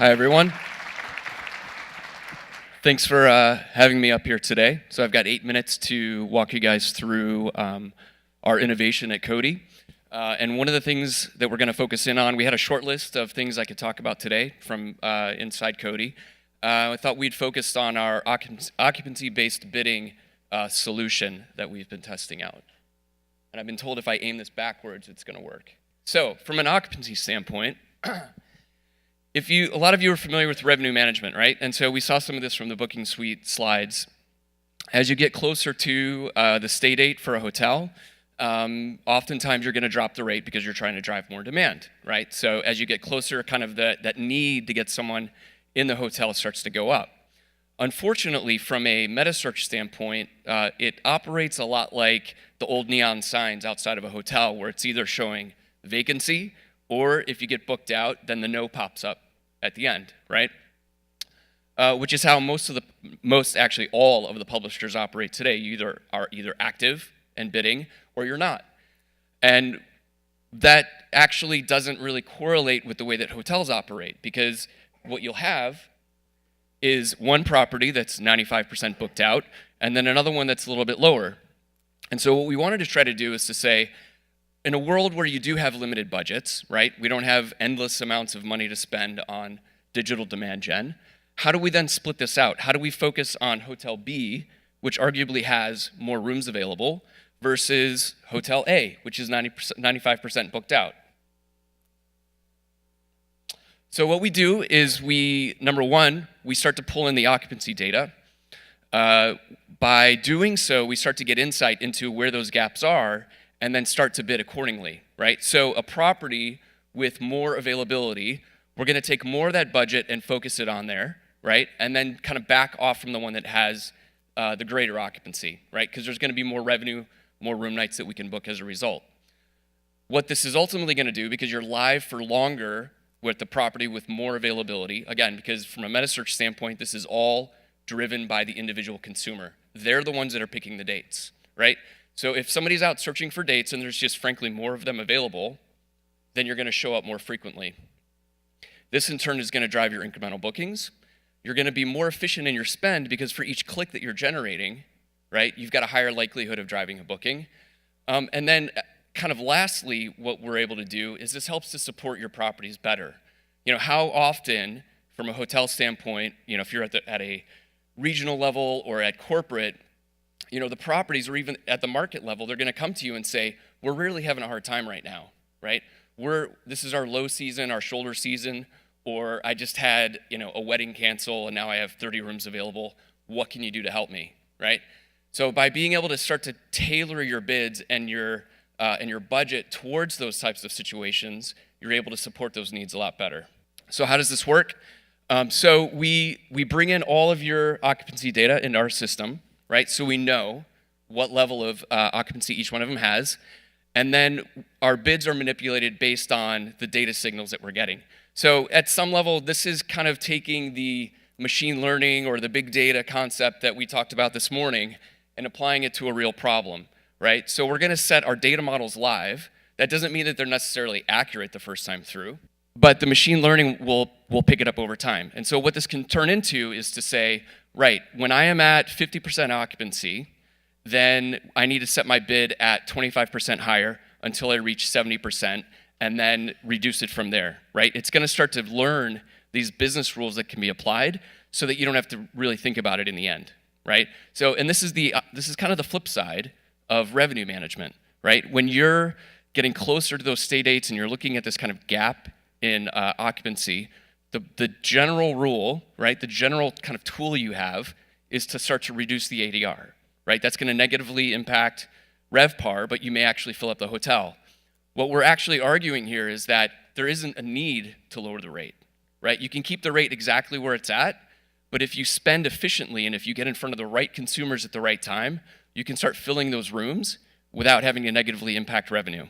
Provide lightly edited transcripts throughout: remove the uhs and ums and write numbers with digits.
Hi, everyone. Thanks for having me up here today. So I've got 8 minutes to walk you guys through our innovation at Koddi. And one of the things that we're going to focus in on, we had a short list of things I could talk about today from inside Koddi. I thought we'd focus on our occupancy-based bidding solution that we've been testing out. And I've been told if I aim this backwards, it's going to work. So from an occupancy standpoint, a lot of you are familiar with revenue management, right? And so we saw some of this from the booking suite slides. As you get closer to the stay date for a hotel, oftentimes you're going to drop the rate because you're trying to drive more demand, right? So as you get closer, kind of that need to get someone in the hotel starts to go up. Unfortunately, from a meta search standpoint, it operates a lot like the old neon signs outside of a hotel where it's either showing vacancy or if you get booked out, then the no pops up at the end, right? Which is how actually all of the publishers operate today. You are either active and bidding or you're not. And that actually doesn't really correlate with the way that hotels operate, because what you'll have is one property that's 95% booked out and then another one that's a little bit lower. And so what we wanted to try to do is to say, in a world where you do have limited budgets, right? We don't have endless amounts of money to spend on digital demand gen. How do we then split this out? How do we focus on Hotel B, which arguably has more rooms available, versus Hotel A, which is 95% booked out? So what we do is number one, we start to pull in the occupancy data. By doing so, we start to get insight into where those gaps are and then start to bid accordingly, right? So a property with more availability, we're gonna take more of that budget and focus it on there, right? And then kind of back off from the one that has the greater occupancy, right? Because there's gonna be more revenue, more room nights that we can book as a result. What this is ultimately gonna do, because you're live for longer with the property with more availability, again, because from a meta search standpoint, this is all driven by the individual consumer. They're the ones that are picking the dates, right? So if somebody's out searching for dates and there's just frankly more of them available, then you're gonna show up more frequently. This in turn is gonna drive your incremental bookings. You're gonna be more efficient in your spend because for each click that you're generating, right, you've got a higher likelihood of driving a booking. And then kind of lastly, what we're able to do is this helps to support your properties better. You know, how often from a hotel standpoint, you know, if you're at a regional level or at corporate, you know, the properties or even at the market level, they're gonna come to you and say, we're really having a hard time right now, right? This is our low season, our shoulder season, or I just had, you know, a wedding cancel and now I have 30 rooms available. What can you do to help me, right? So by being able to start to tailor your bids and your budget towards those types of situations, you're able to support those needs a lot better. So how does this work? So we bring in all of your occupancy data into our system, right? So we know what level of occupancy each one of them has. And then our bids are manipulated based on the data signals that we're getting. So at some level, this is kind of taking the machine learning or the big data concept that we talked about this morning and applying it to a real problem, right? So we're gonna set our data models live. That doesn't mean that they're necessarily accurate the first time through, but the machine learning will pick it up over time. And so what this can turn into is to say, right, when I am at 50% occupancy, then I need to set my bid at 25% higher until I reach 70% and then reduce it from there, right? It's gonna start to learn these business rules that can be applied so that you don't have to really think about it in the end, right? So, and this is kind of the flip side of revenue management, right? When you're getting closer to those stay dates and you're looking at this kind of gap in occupancy, the general rule, right, the general kind of tool you have is to start to reduce the ADR, right? That's gonna negatively impact RevPAR, but you may actually fill up the hotel. What we're actually arguing here is that there isn't a need to lower the rate, right? You can keep the rate exactly where it's at, but if you spend efficiently and if you get in front of the right consumers at the right time, you can start filling those rooms without having to negatively impact revenue.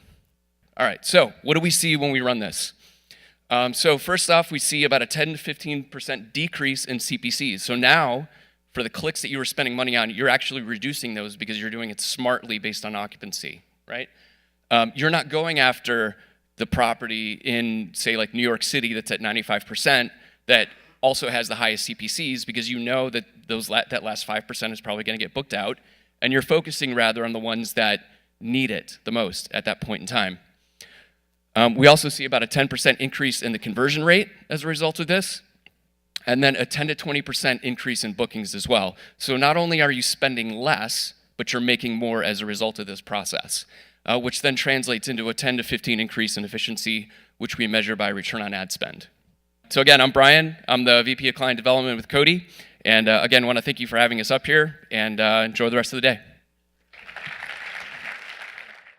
All right, so what do we see when we run this? So first off, we see about a 10 to 15% decrease in CPCs. So now, for the clicks that you were spending money on, you're actually reducing those because you're doing it smartly based on occupancy, right? You're not going after the property in, say, like New York City that's at 95% that also has the highest CPCs, because you know that that last 5% is probably going to get booked out, and you're focusing rather on the ones that need it the most at that point in time. We also see about a 10% increase in the conversion rate as a result of this, and then a 10 to 20% increase in bookings as well. So not only are you spending less, but you're making more as a result of this process, which then translates into a 10 to 15 increase in efficiency, which we measure by return on ad spend. So again, I'm Brian. I'm the VP of Client Development with Koddi. And again, want to thank you for having us up here, and enjoy the rest of the day.